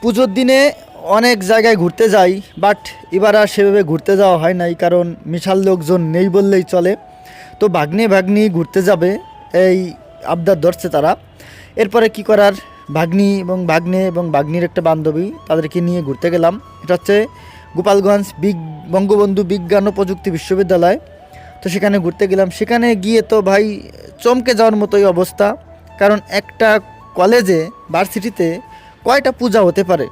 পুজোর দিনে অনেক জায়গায় ঘুরতে যাই, বাট এবার আর সেভাবে ঘুরতে যাওয়া হয় নাই, কারণ বিশাল লোকজন নেই বললেই চলে। তো ভাগ্নি ঘুরতে যাবে এই আবদার ধরছে তারা। এরপরে কি করার, ভাগ্নে এবং ভাগ্নির একটা বান্ধবী, তাদেরকে নিয়ে ঘুরতে গেলাম। এটা হচ্ছে গোপালগঞ্জ বঙ্গবন্ধু বিজ্ঞান ও প্রযুক্তি বিশ্ববিদ্যালয়। তো সেখানে ঘুরতে গেলাম। সেখানে গিয়ে তো ভাই চমকে যাওয়ার মতোই অবস্থা, কারণ একটা কলেজে ভার্সিটিতে কয়টা পূজা হতে পারে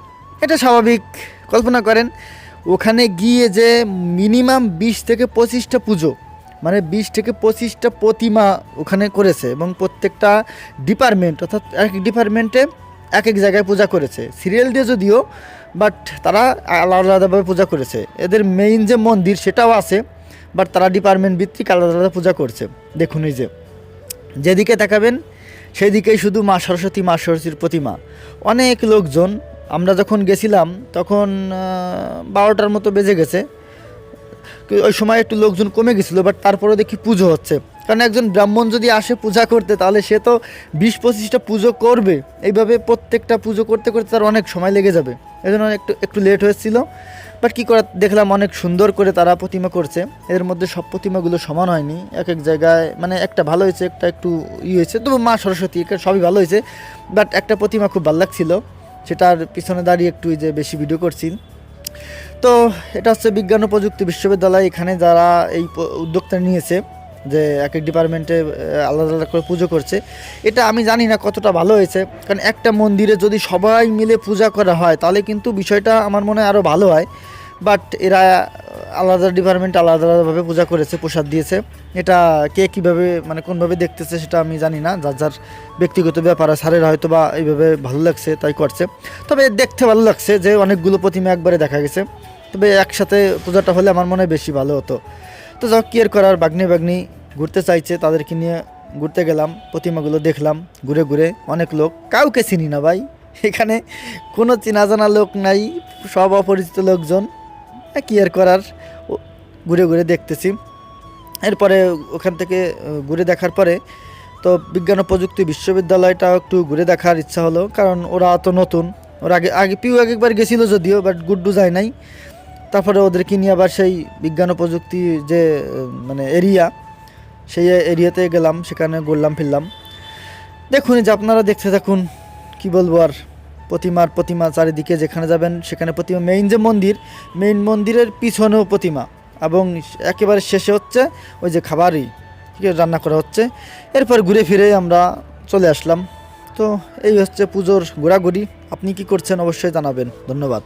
এটা স্বাভাবিক। কল্পনা করেন ওখানে গিয়ে যে মিনিমাম 20 থেকে 25টা পুজো, মানে 20 থেকে 25টা প্রতিমা ওখানে করেছে, এবং প্রত্যেকটা ডিপার্টমেন্ট, অর্থাৎ এক ডিপার্টমেন্টে এক এক জায়গায় পূজা করেছে, সিরিয়াল দিয়ে যদিও, বাট তারা আলাদা আলাদাভাবে পূজা করেছে। এদের মেইন যে মন্দির সেটাও আছে, বাট তারা ডিপার্টমেন্ট ভিত্তিক আলাদা আলাদা পূজা করছে। দেখুন এই যে যেদিকে তাকাবেন সেই দিকেই শুধু মা সরস্বতীর প্রতিমা। অনেক লোকজন, আমরা যখন গেছিলাম তখন 12টার মতো বেজে গেছে, ওই সময় একটু লোকজন কমে গেছিলো, বাট তারপরেও দেখি পুজো হচ্ছে। কারণ একজন ব্রাহ্মণ যদি আসে পূজা করতে, তাহলে সে তো 20-25টা পুজো করবে। এইভাবে প্রত্যেকটা পুজো করতে করতে তার অনেক সময় লেগে যাবে, এই জন্য একটু লেট হয়েছিল। বাট কী করা, দেখলাম অনেক সুন্দর করে তারা প্রতিমা করছে। এর মধ্যে সব প্রতিমাগুলো সমান হয়নি, এক এক জায়গায় মানে একটা ভালো হয়েছে, একটা একটু হয়েছে। তবু মা সরস্বতী সবই ভালো হয়েছে, বাট একটা প্রতিমা খুব ভালো লাগছিল, সেটার পিছনে দাঁড়িয়ে একটু যে বেশি ভিডিও করছি। তো এটা হচ্ছে বিজ্ঞান ও প্রযুক্তি বিশ্ববিদ্যালয়। এখানে যারা এই উদ্যোগটা নিয়েছে যে এক এক ডিপার্টমেন্টে আলাদা আলাদা করে পুজো করছে, এটা আমি জানি না কতটা ভালো হয়েছে। কারণ একটা মন্দিরে যদি সবাই মিলে পূজা করা হয় তাহলে কিন্তু বিষয়টা আমার মনে হয় আরও ভালো হয়। বাট এরা আলাদা ডিপার্টমেন্ট আলাদা আলাদাভাবে পূজা করেছে, প্রসাদ দিয়েছে। এটা কে কীভাবে মানে কোনভাবে দেখতেছে সেটা আমি জানি না, যার যার ব্যক্তিগত ব্যাপার। স্যারের হয়তো বা এইভাবে ভালো লাগছে তাই করছে। তবে দেখতে ভালো লাগছে যে অনেকগুলো প্রতিমা একবারে দেখা গেছে। তবে একসাথে পূজাটা হলে আমার মনে হয় বেশি ভালো হতো। তো যাক, কি আর করার, ভাগ্নি ঘুরতে চাইছে, তাদেরকে নিয়ে ঘুরতে গেলাম। প্রতিমাগুলো দেখলাম ঘুরে ঘুরে। অনেক লোক, কাউকে চিনি না ভাই, এখানে কোনো চেনা জানা লোক নাই, সব অপরিচিত লোকজন। কি আর করার, ঘুরে ঘুরে দেখতেছি। এরপরে ওখান থেকে ঘুরে দেখার পরে তো বিজ্ঞান ও প্রযুক্তি বিশ্ববিদ্যালয়টা একটু ঘুরে দেখার ইচ্ছা হলো, কারণ ওরা তো নতুন। ওরা আগে পিউ একবার গেছিলো যদিও, বাট গুড্ডু যায় নাই। তারপরে ওদেরকে নিয়ে আবার সেই বিজ্ঞান ও প্রযুক্তি যে মানে এরিয়া, সেই এরিয়াতে গেলাম, সেখানে ঘুরলাম ফিরলাম। দেখুন যে আপনারা দেখতে থাকুন, কি বলবো আর। প্রতিমা চারিদিকে যেখানে যাবেন সেখানে প্রতিমা। মেইন মন্দিরের পিছনেও প্রতিমা, এবং একেবারে শেষে হচ্ছে ওই যে খাবারই রান্না করা হচ্ছে। এরপর ঘুরে ফিরে আমরা চলে আসলাম। তো এই হচ্ছে পুজোর ঘোরাঘুরি। আপনি কি করছেন অবশ্যই জানাবেন। ধন্যবাদ।